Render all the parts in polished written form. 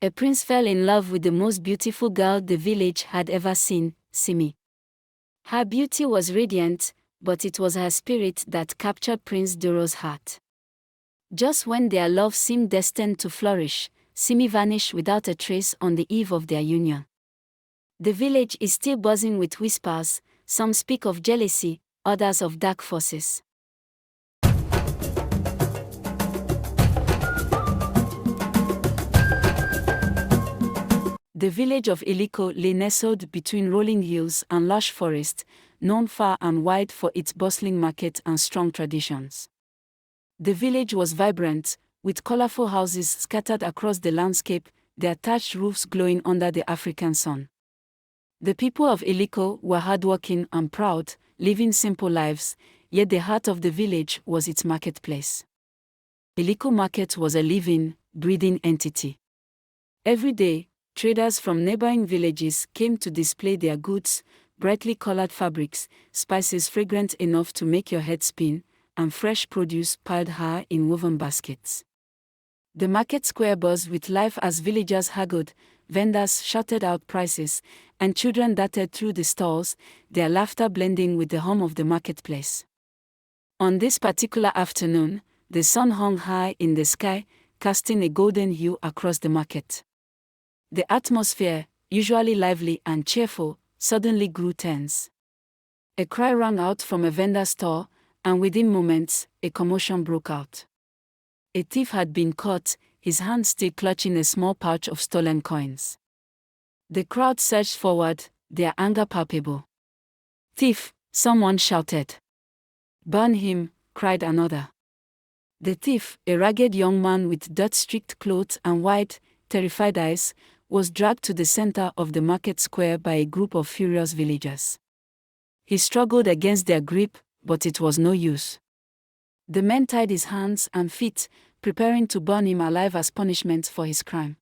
A prince fell in love with the most beautiful girl the village had ever seen, Simi. Her beauty was radiant, but it was her spirit that captured Prince Duro's heart. Just when their love seemed destined to flourish, Simi vanished without a trace on the eve of their union. The village is still buzzing with whispers, some speak of jealousy, others of dark forces. The village of Iliko lay nestled between rolling hills and lush forest, known far and wide for its bustling market and strong traditions. The village was vibrant, with colorful houses scattered across the landscape, their thatched roofs glowing under the African sun. The people of Iliko were hardworking and proud, living simple lives, yet the heart of the village was its marketplace. Iliko Market was a living, breathing entity. Every day, traders from neighboring villages came to display their goods, brightly colored fabrics, spices fragrant enough to make your head spin, and fresh produce piled high in woven baskets. The market square buzzed with life as villagers haggled, vendors shouted out prices, and children darted through the stalls, their laughter blending with the hum of the marketplace. On this particular afternoon, the sun hung high in the sky, casting a golden hue across the market. The atmosphere, usually lively and cheerful, suddenly grew tense. A cry rang out from a vendor's store, and within moments, a commotion broke out. A thief had been caught, his hand still clutching a small pouch of stolen coins. The crowd surged forward, their anger palpable. "Thief!" someone shouted. "Burn him!" cried another. The thief, a ragged young man with dirt-streaked clothes and wide, terrified eyes, was dragged to the center of the market square by a group of furious villagers. He struggled against their grip, but it was no use. The men tied his hands and feet, preparing to burn him alive as punishment for his crime.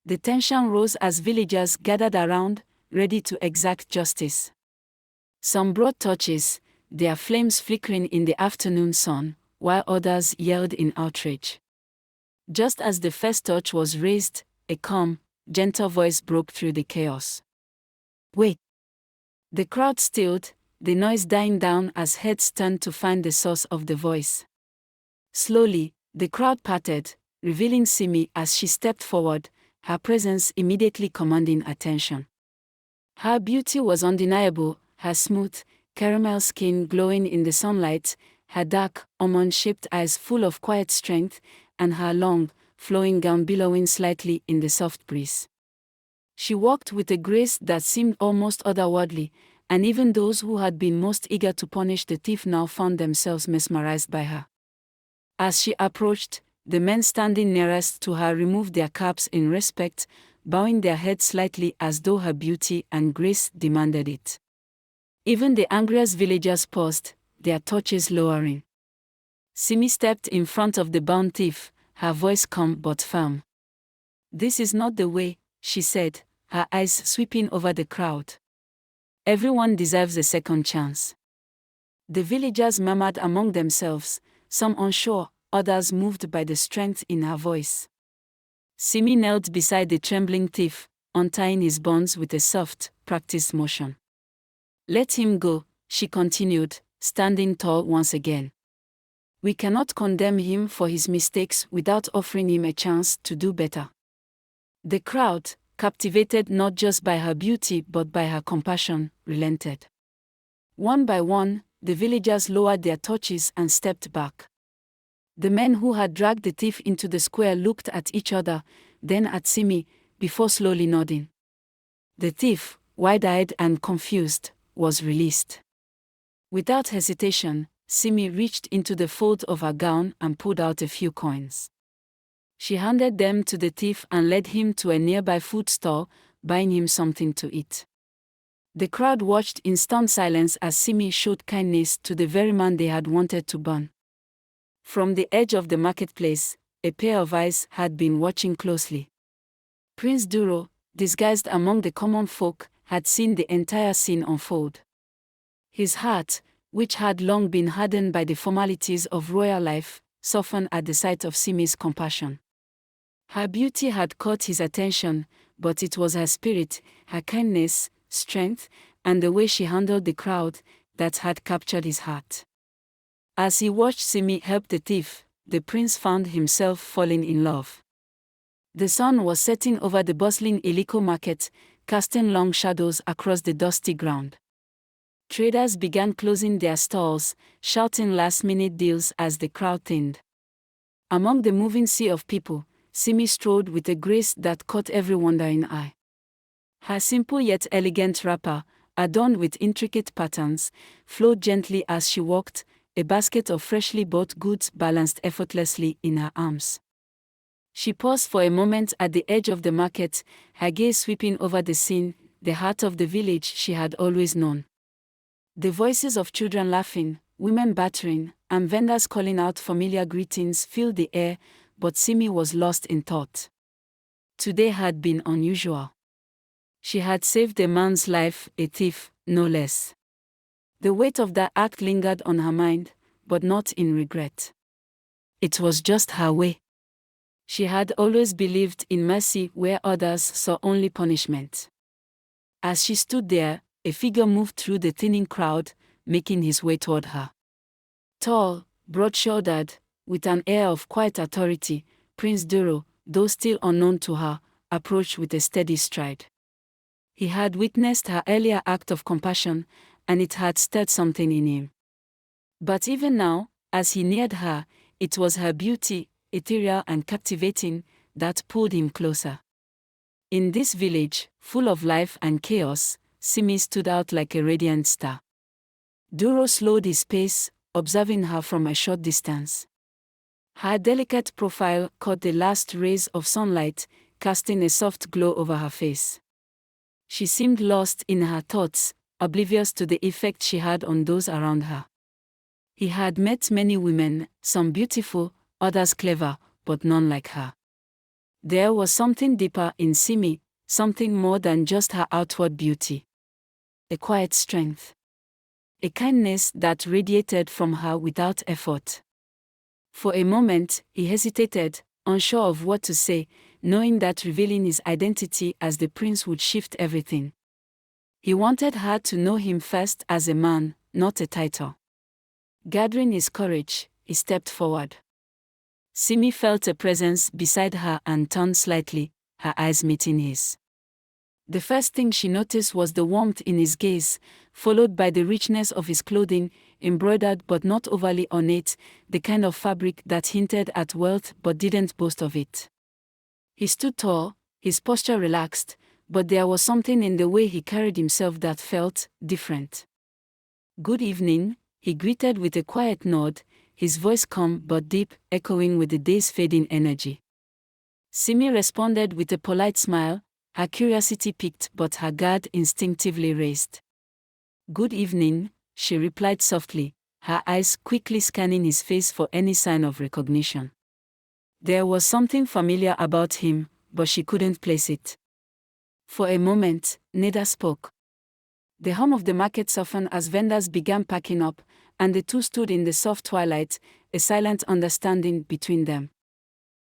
The tension rose as villagers gathered around, ready to exact justice. Some brought torches, their flames flickering in the afternoon sun, while others yelled in outrage. Just as the first torch was raised, a calm, gentle voice broke through the chaos. "Wait!" The crowd stilled, the noise dying down as heads turned to find the source of the voice. Slowly, the crowd parted, revealing Simi as she stepped forward, her presence immediately commanding attention. Her beauty was undeniable, her smooth, caramel skin glowing in the sunlight, her dark, almond-shaped eyes full of quiet strength, and her long, flowing gown billowing slightly in the soft breeze. She walked with a grace that seemed almost otherworldly, and even those who had been most eager to punish the thief now found themselves mesmerized by her. As she approached, the men standing nearest to her removed their caps in respect, bowing their heads slightly as though her beauty and grace demanded it. Even the angriest villagers paused, their torches lowering. Simi stepped in front of the bound thief, her voice calm but firm. "This is not the way," she said, her eyes sweeping over the crowd. "Everyone deserves a second chance." The villagers murmured among themselves, some unsure, others moved by the strength in her voice. Simi knelt beside the trembling thief, untying his bonds with a soft, practiced motion. "Let him go," she continued, standing tall once again. "We cannot condemn him for his mistakes without offering him a chance to do better." The crowd, captivated not just by her beauty but by her compassion, relented. One by one, the villagers lowered their torches and stepped back. The men who had dragged the thief into the square looked at each other, then at Simi, before slowly nodding. The thief, wide-eyed and confused, was released. Without hesitation, Simi reached into the fold of her gown and pulled out a few coins. She handed them to the thief and led him to a nearby food stall, buying him something to eat. The crowd watched in stunned silence as Simi showed kindness to the very man they had wanted to burn. From the edge of the marketplace, a pair of eyes had been watching closely. Prince Duro, disguised among the common folk, had seen the entire scene unfold. His heart, which had long been hardened by the formalities of royal life, softened at the sight of Simi's compassion. Her beauty had caught his attention, but it was her spirit, her kindness, strength, and the way she handled the crowd that had captured his heart. As he watched Simi help the thief, the prince found himself falling in love. The sun was setting over the bustling Iliko market, casting long shadows across the dusty ground. Traders began closing their stalls, shouting last-minute deals as the crowd thinned. Among the moving sea of people, Simi strode with a grace that caught every wondering eye. Her simple yet elegant wrapper, adorned with intricate patterns, flowed gently as she walked, a basket of freshly bought goods balanced effortlessly in her arms. She paused for a moment at the edge of the market, her gaze sweeping over the scene, the heart of the village she had always known. The voices of children laughing, women battering, and vendors calling out familiar greetings filled the air, but Simi was lost in thought. Today had been unusual. She had saved a man's life, a thief, no less. The weight of that act lingered on her mind, but not in regret. It was just her way. She had always believed in mercy where others saw only punishment. As she stood there, a figure moved through the thinning crowd, making his way toward her. Tall, broad-shouldered, with an air of quiet authority, Prince Duro, though still unknown to her, approached with a steady stride. He had witnessed her earlier act of compassion, and it had stirred something in him. But even now, as he neared her, it was her beauty, ethereal and captivating, that pulled him closer. In this village, full of life and chaos, Simi stood out like a radiant star. Duro slowed his pace, observing her from a short distance. Her delicate profile caught the last rays of sunlight, casting a soft glow over her face. She seemed lost in her thoughts, oblivious to the effect she had on those around her. He had met many women, some beautiful, others clever, but none like her. There was something deeper in Simi, something more than just her outward beauty. A quiet strength. A kindness that radiated from her without effort. For a moment, he hesitated, unsure of what to say, knowing that revealing his identity as the prince would shift everything. He wanted her to know him first as a man, not a title. Gathering his courage, he stepped forward. Simi felt a presence beside her and turned slightly, her eyes meeting his. The first thing she noticed was the warmth in his gaze, followed by the richness of his clothing, embroidered but not overly ornate, the kind of fabric that hinted at wealth but didn't boast of it. He stood tall, his posture relaxed, but there was something in the way he carried himself that felt different. "Good evening," he greeted with a quiet nod, his voice calm but deep, echoing with the day's fading energy. Simi responded with a polite smile, her curiosity piqued but her guard instinctively raised. "Good evening," she replied softly, her eyes quickly scanning his face for any sign of recognition. There was something familiar about him, but she couldn't place it. For a moment, neither spoke. The hum of the market softened as vendors began packing up, and the two stood in the soft twilight, a silent understanding between them.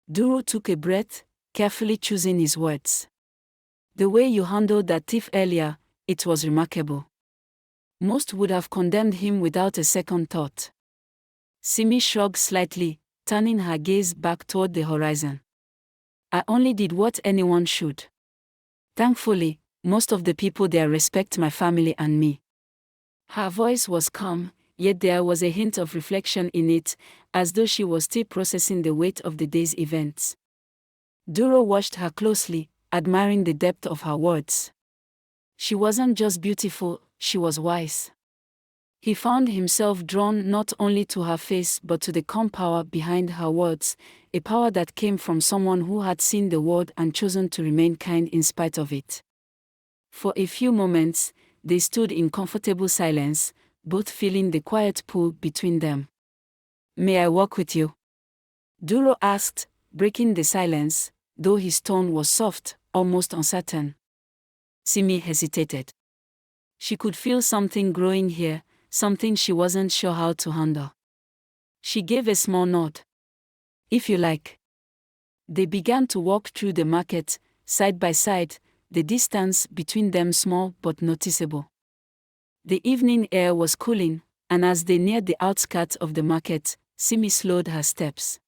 Duro took a breath, carefully choosing his words. "The way you handled that thief earlier, it was remarkable." Most would have condemned him without a second thought. Simi shrugged slightly, turning her gaze back toward the horizon. "I only did what anyone should. Thankfully, most of the people there respect my family and me." Her voice was calm, yet there was a hint of reflection in it, as though she was still processing the weight of the day's events. Duro watched her closely, admiring the depth of her words. She wasn't just beautiful, she was wise. He found himself drawn not only to her face but to the calm power behind her words, a power that came from someone who had seen the world and chosen to remain kind in spite of it. For a few moments, they stood in comfortable silence, both feeling the quiet pull between them. "May I walk with you?" Duro asked, breaking the silence, though his tone was soft, almost uncertain. Simi hesitated. She could feel something growing here, something she wasn't sure how to handle. She gave a small nod. "If you like." They began to walk through the market, side by side, the distance between them small but noticeable. The evening air was cooling, and as they neared the outskirts of the market, Simi slowed her steps.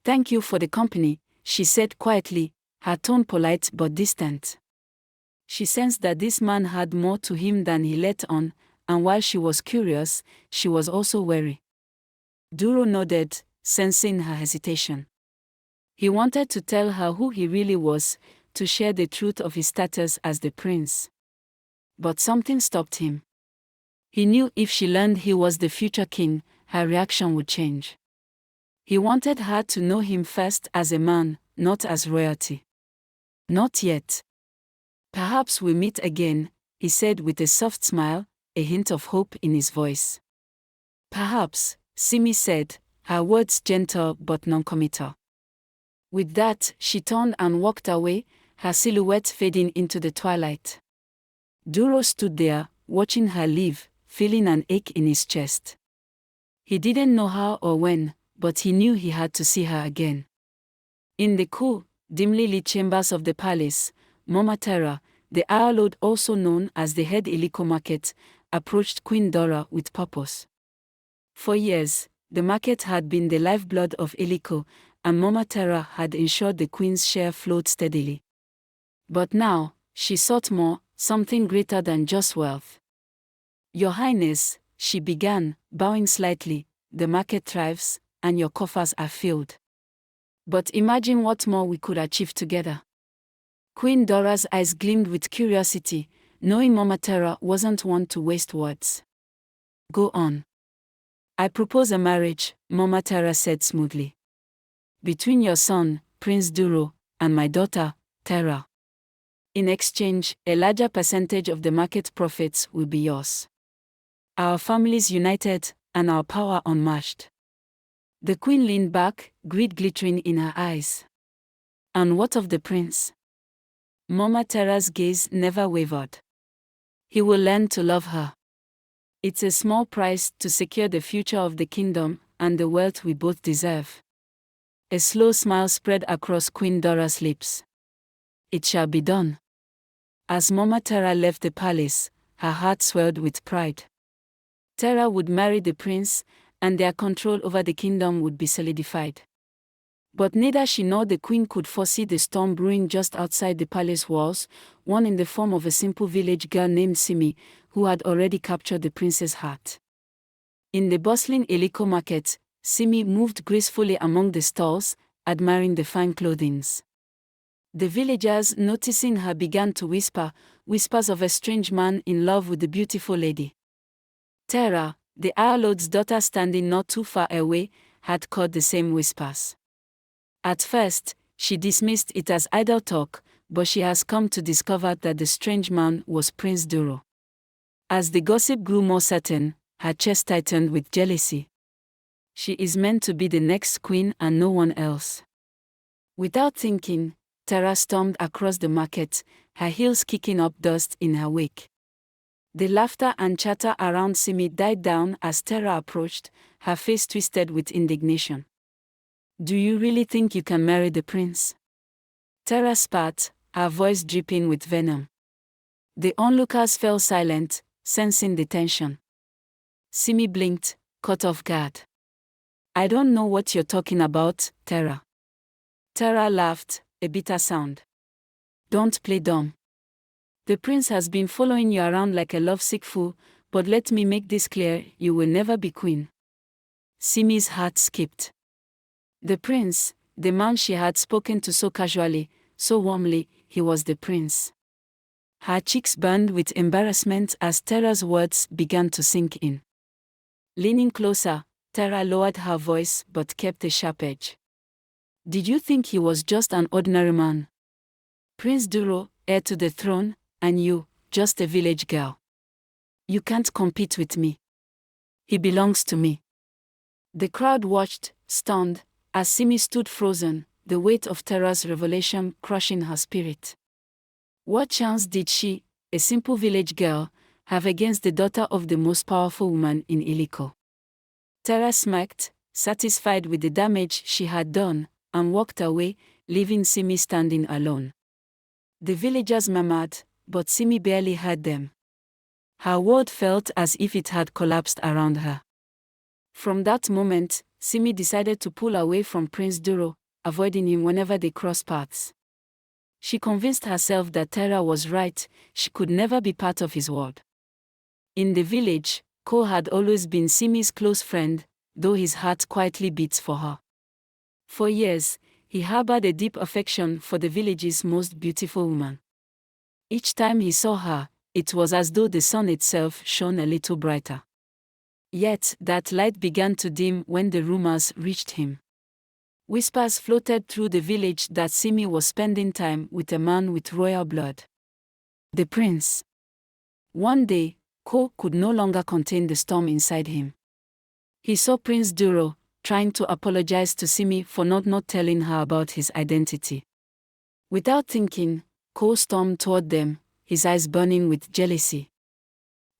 "Thank you for the company," she said quietly, her tone polite but distant. She sensed that this man had more to him than he let on, and while she was curious, she was also wary. Duro nodded, sensing her hesitation. He wanted to tell her who he really was, to share the truth of his status as the prince. But something stopped him. He knew if she learned he was the future king, her reaction would change. He wanted her to know him first as a man, not as royalty. "Not yet. Perhaps we'll meet again," he said with a soft smile, a hint of hope in his voice. "Perhaps," Simi said, her words gentle but non-committal. With that, she turned and walked away, her silhouette fading into the twilight. Duro stood there, watching her leave, feeling an ache in his chest. He didn't know how or when, but he knew he had to see her again. In the cool, dimly lit chambers of the palace, Mama Terra, the Lord also known as the head Iliko market, approached Queen Dora with purpose. For years, the market had been the lifeblood of Iliko, and Mama Terra had ensured the queen's share flowed steadily. But now, she sought more, something greater than just wealth. "Your Highness," she began, bowing slightly, "the market thrives, and your coffers are filled. But imagine what more we could achieve together." Queen Dora's eyes gleamed with curiosity, knowing Mama Terra wasn't one to waste words. "Go on." "I propose a marriage," Mama Terra said smoothly. "Between your son, Prince Duro, and my daughter, Terra. In exchange, a larger percentage of the market profits will be yours. Our families united, and our power unmatched." The queen leaned back, greed glittering in her eyes. "And what of the prince?" Mama Terra's gaze never wavered. "He will learn to love her. It's a small price to secure the future of the kingdom and the wealth we both deserve." A slow smile spread across Queen Dora's lips. "It shall be done." As Mama Terra left the palace, her heart swelled with pride. Terra would marry the prince, and their control over the kingdom would be solidified. But neither she nor the queen could foresee the storm brewing just outside the palace walls, one in the form of a simple village girl named Simi, who had already captured the prince's heart. In the bustling Iliko market, Simi moved gracefully among the stalls, admiring the fine clothings. The villagers, noticing her, began to whisper, whispers of a strange man in love with the beautiful lady. Terra, the Lord's daughter standing not too far away, had caught the same whispers. At first, she dismissed it as idle talk, but she has come to discover that the strange man was Prince Duro. As the gossip grew more certain, her chest tightened with jealousy. She is meant to be the next queen and no one else. Without thinking, Terra stormed across the market, her heels kicking up dust in her wake. The laughter and chatter around Simi died down as Terra approached, her face twisted with indignation. "Do you really think you can marry the prince?" Terra spat, her voice dripping with venom. The onlookers fell silent, sensing the tension. Simi blinked, caught off guard. "I don't know what you're talking about, Terra." Terra laughed, a bitter sound. "Don't play dumb. The prince has been following you around like a lovesick fool, but let me make this clear, you will never be queen." Simi's heart skipped. The prince, the man she had spoken to so casually, so warmly, he was the prince. Her cheeks burned with embarrassment as Terra's words began to sink in. Leaning closer, Terra lowered her voice but kept a sharp edge. "Did you think he was just an ordinary man? Prince Duro, heir to the throne, and you, just a village girl. You can't compete with me. He belongs to me." The crowd watched, stunned, as Simi stood frozen, the weight of Terra's revelation crushing her spirit. What chance did she, a simple village girl, have against the daughter of the most powerful woman in Iliko? Terra smirked, satisfied with the damage she had done, and walked away, leaving Simi standing alone. The villagers murmured, but Simi barely heard them. Her world felt as if it had collapsed around her. From that moment, Simi decided to pull away from Prince Duro, avoiding him whenever they crossed paths. She convinced herself that Terra was right, she could never be part of his world. In the village, Ko had always been Simi's close friend, though his heart quietly beats for her. For years, he harbored a deep affection for the village's most beautiful woman. Each time he saw her, it was as though the sun itself shone a little brighter. Yet, that light began to dim when the rumors reached him. Whispers floated through the village that Simi was spending time with a man with royal blood. The prince. One day, Ko could no longer contain the storm inside him. He saw Prince Duro, trying to apologize to Simi for not telling her about his identity. Without thinking, Ko stormed toward them, his eyes burning with jealousy.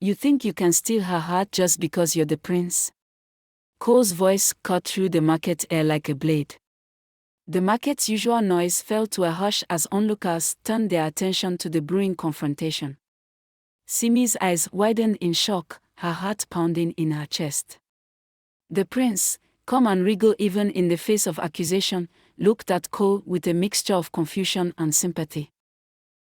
"You think you can steal her heart just because you're the prince?" Ko's voice cut through the market air like a blade. The market's usual noise fell to a hush as onlookers turned their attention to the brewing confrontation. Simi's eyes widened in shock, her heart pounding in her chest. The prince, calm and regal even in the face of accusation, looked at Ko with a mixture of confusion and sympathy.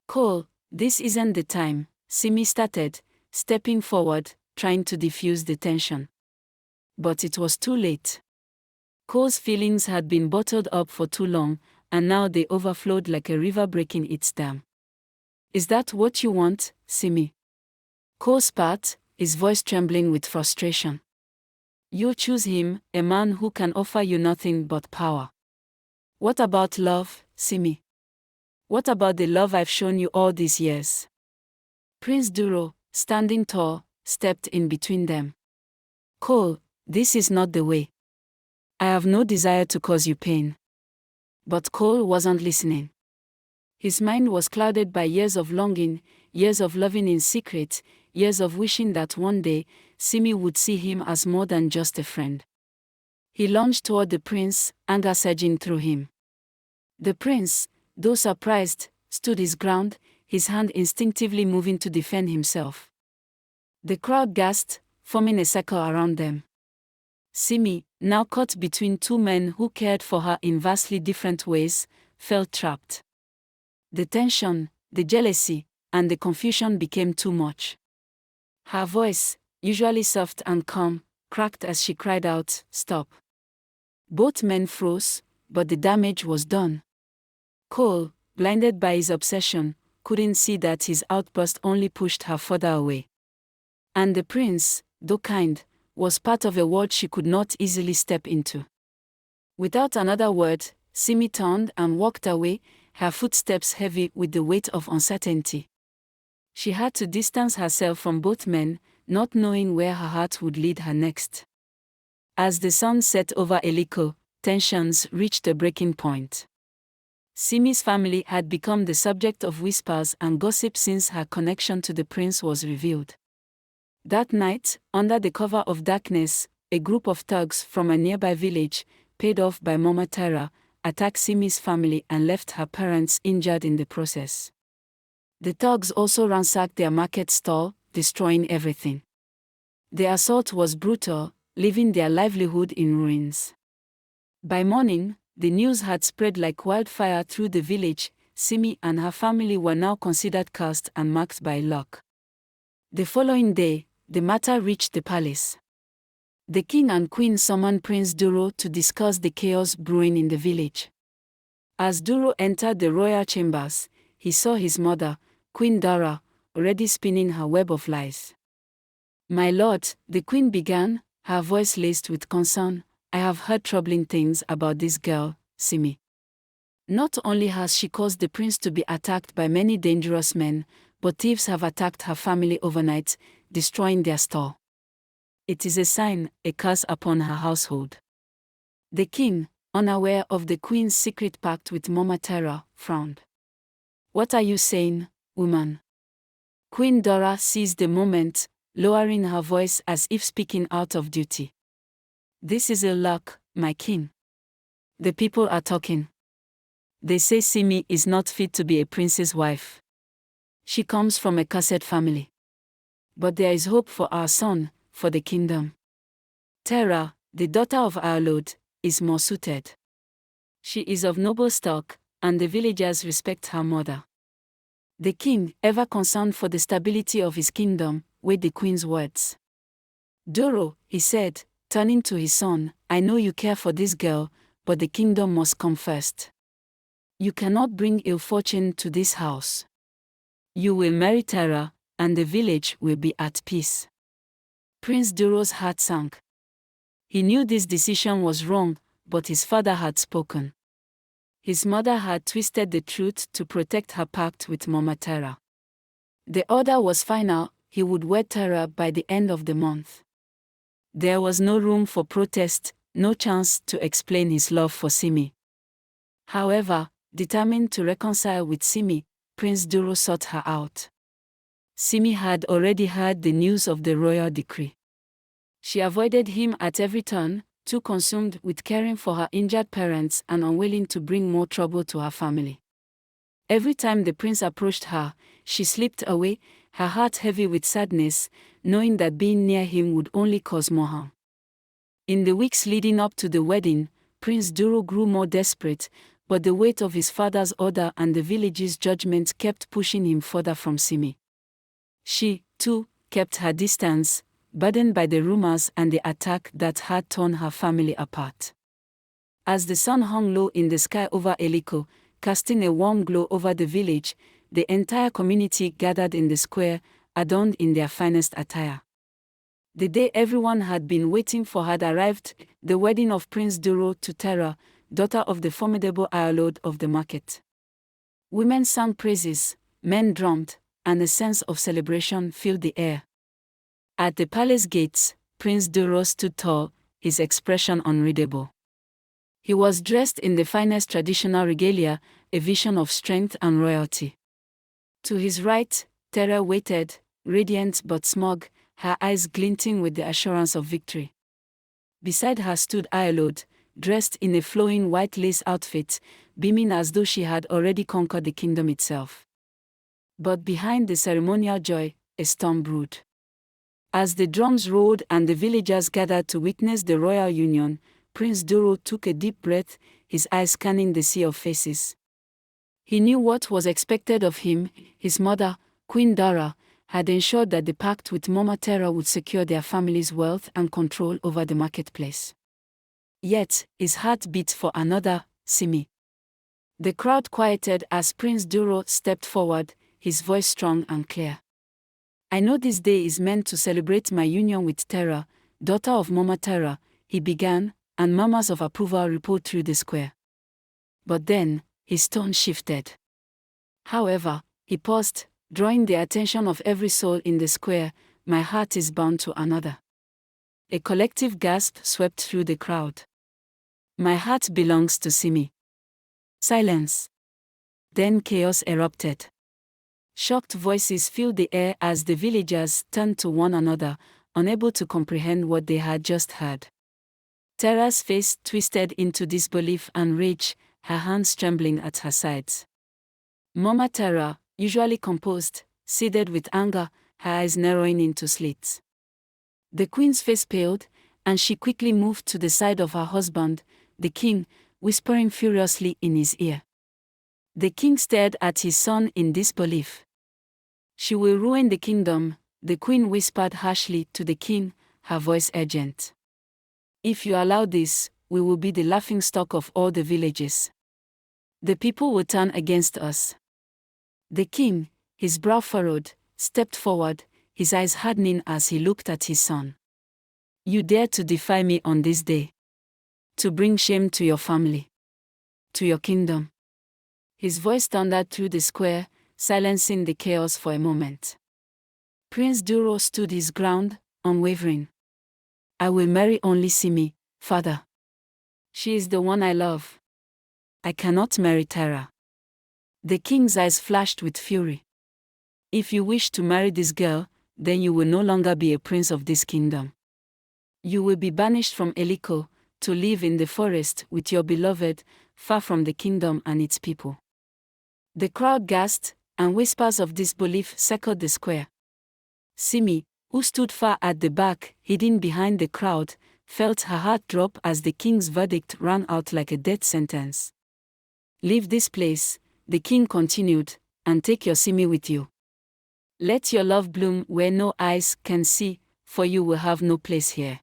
"Ko, this isn't the time," Simi started, stepping forward, trying to diffuse the tension. But it was too late. Ko's feelings had been bottled up for too long, and now they overflowed like a river breaking its dam. "Is that what you want, Simi?" Ko spat, his voice trembling with frustration. "You choose him, a man who can offer you nothing but power. What about love, Simi? What about the love I've shown you all these years?" Prince Duro, standing tall, stepped in between them. "Ko, this is not the way. I have no desire to cause you pain." But Ko wasn't listening. His mind was clouded by years of longing, years of loving in secret, years of wishing that one day, Simi would see him as more than just a friend. He lunged toward the prince, anger surging through him. The prince, though surprised, stood his ground, his hand instinctively moving to defend himself. The crowd gasped, forming a circle around them. Simi, now caught between two men who cared for her in vastly different ways, felt trapped. The tension, the jealousy, and the confusion became too much. Her voice, usually soft and calm, cracked as she cried out, "Stop." Both men froze, but the damage was done. Cole, blinded by his obsession, couldn't see that his outburst only pushed her further away. And the prince, though kind, was part of a world she could not easily step into. Without another word, Simi turned and walked away, her footsteps heavy with the weight of uncertainty. She had to distance herself from both men, not knowing where her heart would lead her next. As the sun set over Eliko, tensions reached a breaking point. Simi's family had become the subject of whispers and gossip since her connection to the prince was revealed. That night, under the cover of darkness, a group of thugs from a nearby village, paid off by Mama Terra, attacked Simi's family and left her parents injured in the process. The thugs also ransacked their market stall, destroying everything. The assault was brutal, leaving their livelihood in ruins. By morning, the news had spread like wildfire through the village. Simi and her family were now considered cursed and marked by luck. The following day, the matter reached the palace. The king and queen summoned Prince Duro to discuss the chaos brewing in the village. As Duro entered the royal chambers, he saw his mother, Queen Dara, already spinning her web of lies. "My lord," the queen began, her voice laced with concern, "I have heard troubling things about this girl, Simi. Not only has she caused the prince to be attacked by many dangerous men, but thieves have attacked her family overnight, destroying their store. It is a sign, a curse upon her household." The king, unaware of the queen's secret pact with Mama Terra, frowned. "What are you saying, woman?" Queen Dora seized the moment, lowering her voice as if speaking out of duty. "This is ill luck, my king. The people are talking. They say Simi is not fit to be a prince's wife. She comes from a cursed family. But there is hope for our son, for the kingdom. Terra, the daughter of our lord, is more suited. She is of noble stock, and the villagers respect her mother. The king, ever concerned for the stability of his kingdom, weighed the queen's words. Doro, he said, turning to his son, I know you care for this girl, but the kingdom must come first. You cannot bring ill fortune to this house. You will marry Terra, and the village will be at peace. Prince Doro's heart sank. He knew this decision was wrong, but his father had spoken. His mother had twisted the truth to protect her pact with Mama Terra. The order was final, he would wed Terra by the end of the month. There was no room for protest, no chance to explain his love for Simi. However, determined to reconcile with Simi, Prince Doro sought her out. Simi had already heard the news of the royal decree. She avoided him at every turn, too consumed with caring for her injured parents and unwilling to bring more trouble to her family. Every time the prince approached her, she slipped away, her heart heavy with sadness, knowing that being near him would only cause more harm. In the weeks leading up to the wedding, Prince Doro grew more desperate, but the weight of his father's order and the village's judgment kept pushing him further from Simi. She, too, kept her distance, burdened by the rumors and the attack that had torn her family apart. As the sun hung low in the sky over Eliko, casting a warm glow over the village, the entire community gathered in the square, adorned in their finest attire. The day everyone had been waiting for had arrived, the wedding of Prince Doro to Terra, daughter of the formidable Lord of the market. Women sang praises, men drummed, and a sense of celebration filled the air. At the palace gates, Prince Doro stood tall, his expression unreadable. He was dressed in the finest traditional regalia, a vision of strength and royalty. To his right, Terra waited, radiant but smug, her eyes glinting with the assurance of victory. Beside her stood Iolode, dressed in a flowing white lace outfit, beaming as though she had already conquered the kingdom itself. But behind the ceremonial joy, a storm brewed. As the drums rolled and the villagers gathered to witness the royal union, Prince Doro took a deep breath, his eyes scanning the sea of faces. He knew what was expected of him. His mother, Queen Dara, had ensured that the pact with Mama Terra would secure their family's wealth and control over the marketplace. Yet, his heart beat for another, Simi. The crowd quieted as Prince Doro stepped forward, his voice strong and clear. I know this day is meant to celebrate my union with Terra, daughter of Mama Terra, he began, and murmurs of approval rippled through the square. But then, his tone shifted. However, he paused, drawing the attention of every soul in the square. My heart is bound to another. A collective gasp swept through the crowd. My heart belongs to Simi. Silence. Then chaos erupted. Shocked voices filled the air as the villagers turned to one another, unable to comprehend what they had just heard. Terra's face twisted into disbelief and rage, her hands trembling at her sides. Mama Terra, usually composed, seethed with anger, her eyes narrowing into slits. The queen's face paled, and she quickly moved to the side of her husband, the king, whispering furiously in his ear. The king stared at his son in disbelief. She will ruin the kingdom, the queen whispered harshly to the king, her voice urgent. If you allow this, we will be the laughingstock of all the villages. The people will turn against us. The king, his brow furrowed, stepped forward, his eyes hardening as he looked at his son. You dare to defy me on this day? To bring shame to your family? To your kingdom? His voice thundered through the square, silencing the chaos for a moment. Prince Doro stood his ground, unwavering. I will marry only Simi, father. She is the one I love. I cannot marry Terra. The king's eyes flashed with fury. If you wish to marry this girl, then you will no longer be a prince of this kingdom. You will be banished from Eliko, to live in the forest with your beloved, far from the kingdom and its people. The crowd gasped, and whispers of disbelief circled the square. Simi, who stood far at the back, hidden behind the crowd, felt her heart drop as the king's verdict rang out like a death sentence. "Leave this place," the king continued, "and take your Simi with you. Let your love bloom where no eyes can see, for you will have no place here."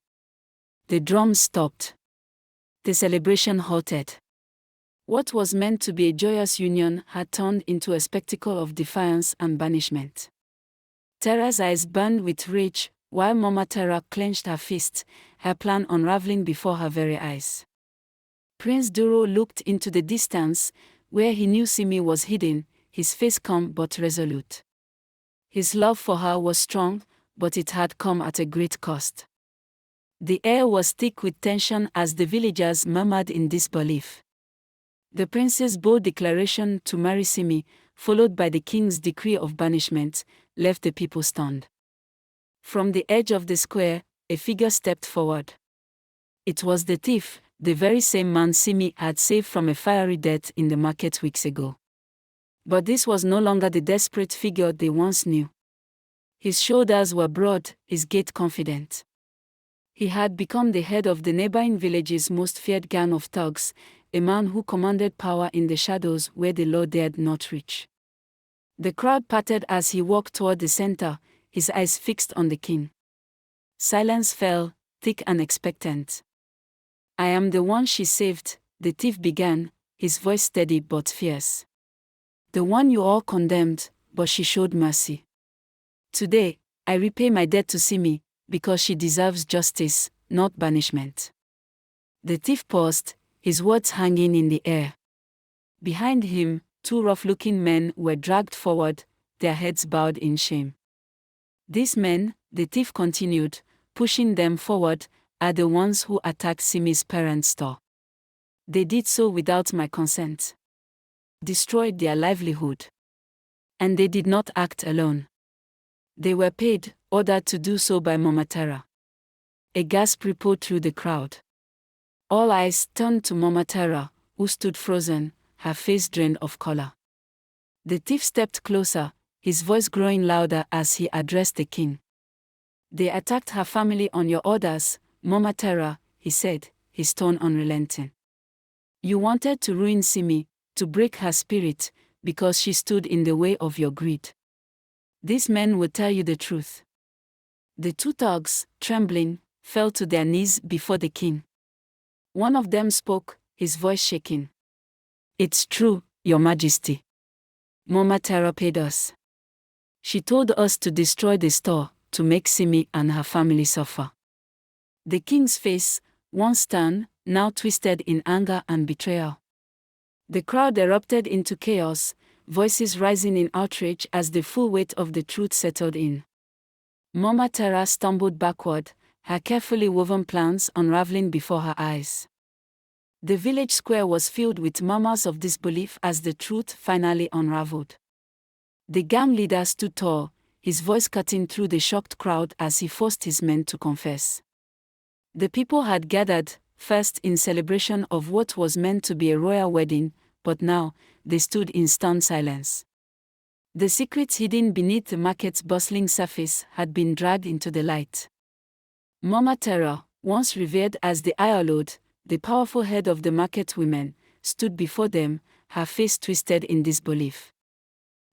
The drums stopped. The celebration halted. What was meant to be a joyous union had turned into a spectacle of defiance and banishment. Terra's eyes burned with rage, while Mama Terra clenched her fist, her plan unraveling before her very eyes. Prince Duro looked into the distance, where he knew Simi was hidden, his face calm but resolute. His love for her was strong, but it had come at a great cost. The air was thick with tension as the villagers murmured in disbelief. The prince's bold declaration to marry Simi, followed by the king's decree of banishment, left the people stunned. From the edge of the square, a figure stepped forward. It was the thief, the very same man Simi had saved from a fiery death in the market weeks ago. But this was no longer the desperate figure they once knew. His shoulders were broad, his gait confident. He had become the head of the neighboring village's most feared gang of thugs, a man who commanded power in the shadows where the law dared not reach. The crowd parted as he walked toward the center, his eyes fixed on the king. Silence fell, thick and expectant. "I am the one she saved," the thief began, his voice steady but fierce. "The one you all condemned, but she showed mercy. Today, I repay my debt to Simi, because she deserves justice, not banishment." The thief paused, his words hanging in the air. Behind him, two rough-looking men were dragged forward, their heads bowed in shame. "These men," the thief continued, pushing them forward, "are the ones who attacked Simi's parents' store. They did so without my consent. Destroyed their livelihood. And they did not act alone. They were paid, ordered to do so by Mama Terra." A gasp rippled through the crowd. All eyes turned to Mama Terra, who stood frozen, her face drained of color. The thief stepped closer, his voice growing louder as he addressed the king. "They attacked her family on your orders, Mama Terra," he said, his tone unrelenting. "You wanted to ruin Simi, to break her spirit, because she stood in the way of your greed. These men will tell you the truth." The two thugs, trembling, fell to their knees before the king. One of them spoke, his voice shaking. "It's true, Your Majesty. Mama Terra paid us. She told us to destroy the store, to make Simi and her family suffer." The king's face, once stern, now twisted in anger and betrayal. The crowd erupted into chaos, voices rising in outrage as the full weight of the truth settled in. Mama Terra stumbled backward, her carefully woven plans unraveling before her eyes. The village square was filled with murmurs of disbelief as the truth finally unraveled. The gang leader stood tall, his voice cutting through the shocked crowd as he forced his men to confess. The people had gathered, first in celebration of what was meant to be a royal wedding, but now, they stood in stunned silence. The secrets hidden beneath the market's bustling surface had been dragged into the light. Mama Terra, once revered as the Iolode, the powerful head of the market women, stood before them, her face twisted in disbelief.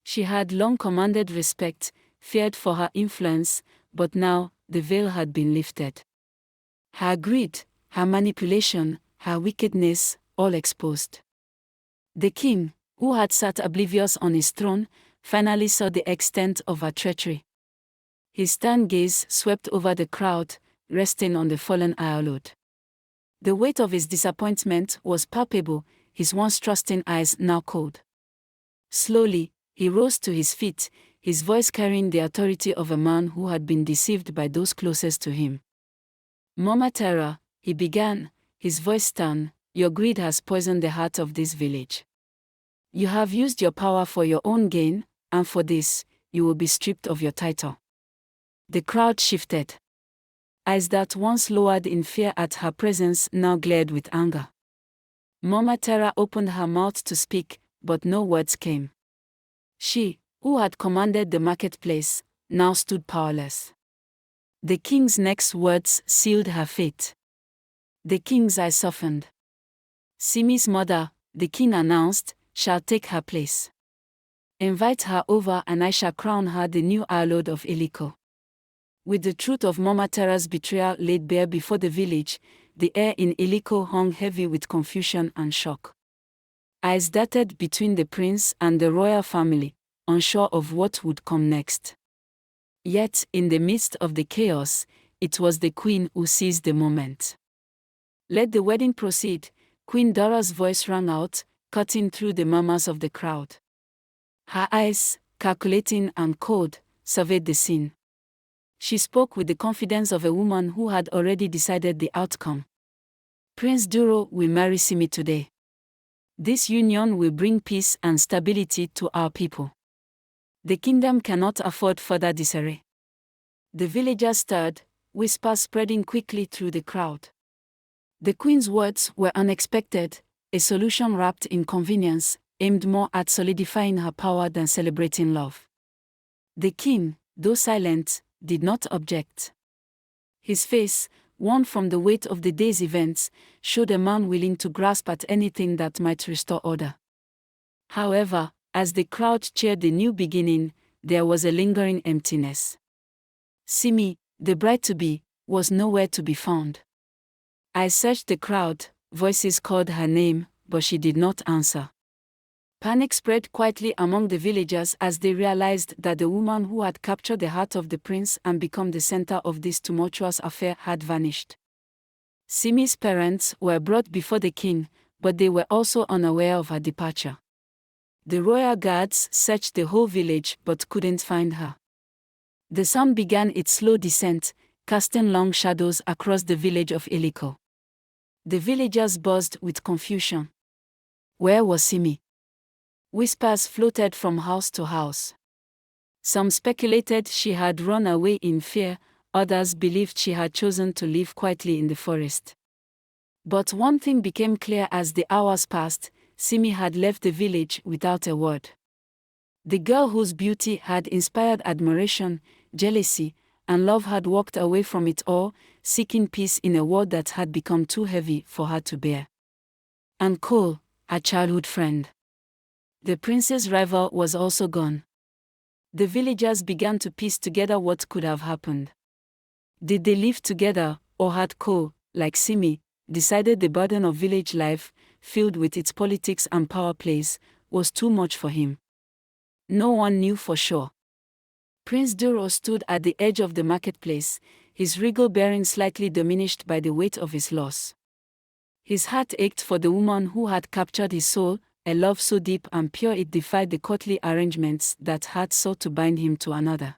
She had long commanded respect, feared for her influence, but now, the veil had been lifted. Her greed, her manipulation, her wickedness, all exposed. The king, who had sat oblivious on his throne, finally saw the extent of her treachery. His stern gaze swept over the crowd, resting on the fallen Iolode. The weight of his disappointment was palpable, his once trusting eyes now cold. Slowly, he rose to his feet, his voice carrying the authority of a man who had been deceived by those closest to him. "Mama Terra," he began, his voice stern, "your greed has poisoned the heart of this village. You have used your power for your own gain, and for this, you will be stripped of your title." The crowd shifted. Eyes that once lowered in fear at her presence now glared with anger. Mama Terra opened her mouth to speak, but no words came. She, who had commanded the marketplace, now stood powerless. The king's next words sealed her fate. The king's eyes softened. Simi's mother, the king announced, shall take her place. Invite her over and I shall crown her the new warlord of Iliko. With the truth of Mama Terra's betrayal laid bare before the village, the air in Iliko hung heavy with confusion and shock. Eyes darted between the prince and the royal family, unsure of what would come next. Yet, in the midst of the chaos, it was the queen who seized the moment. Let the wedding proceed, Queen Dora's voice rang out, cutting through the murmurs of the crowd. Her eyes, calculating and cold, surveyed the scene. She spoke with the confidence of a woman who had already decided the outcome. Prince Duro will marry Simi today. This union will bring peace and stability to our people. The kingdom cannot afford further disarray. The villagers stirred, whispers spreading quickly through the crowd. The queen's words were unexpected, a solution wrapped in convenience, aimed more at solidifying her power than celebrating love. The king, though silent, did not object. His face, worn from the weight of the day's events, showed a man willing to grasp at anything that might restore order. However, as the crowd cheered the new beginning, there was a lingering emptiness. Simi, the bride-to-be, was nowhere to be found. I searched the crowd, voices called her name, but she did not answer. Panic spread quietly among the villagers as they realized that the woman who had captured the heart of the prince and become the center of this tumultuous affair had vanished. Simi's parents were brought before the king, but they were also unaware of her departure. The royal guards searched the whole village but couldn't find her. The sun began its slow descent, casting long shadows across the village of Iliko. The villagers buzzed with confusion. Where was Simi? Whispers floated from house to house. Some speculated she had run away in fear, others believed she had chosen to live quietly in the forest. But one thing became clear as the hours passed: Simi had left the village without a word. The girl whose beauty had inspired admiration, jealousy, and love had walked away from it all, seeking peace in a world that had become too heavy for her to bear. And Cole, her childhood friend. The prince's rival was also gone. The villagers began to piece together what could have happened. Did they live together, or had Cole, like Simi, decided the burden of village life, filled with its politics and power plays, was too much for him? No one knew for sure. Prince Duro stood at the edge of the marketplace, his regal bearing slightly diminished by the weight of his loss. His heart ached for the woman who had captured his soul, a love so deep and pure it defied the courtly arrangements that had sought to bind him to another.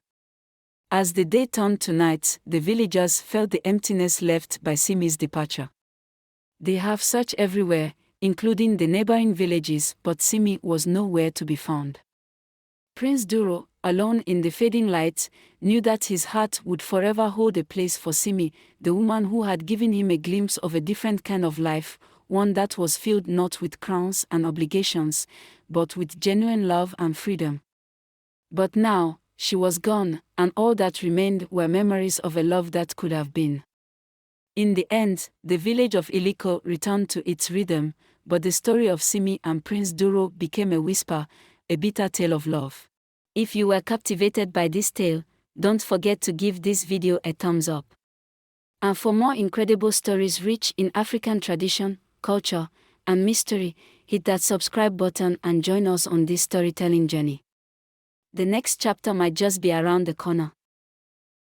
As the day turned to night, the villagers felt the emptiness left by Simi's departure. They have searched everywhere, including the neighboring villages, but Simi was nowhere to be found. Prince Duro, alone in the fading light, knew that his heart would forever hold a place for Simi, the woman who had given him a glimpse of a different kind of life, one that was filled not with crowns and obligations, but with genuine love and freedom. But now, she was gone, and all that remained were memories of a love that could have been. In the end, the village of Iliko returned to its rhythm, but the story of Simi and Prince Duro became a whisper, a bitter tale of love. If you were captivated by this tale, don't forget to give this video a thumbs up. And for more incredible stories rich in African tradition, culture, and mystery, hit that subscribe button and join us on this storytelling journey. The next chapter might just be around the corner.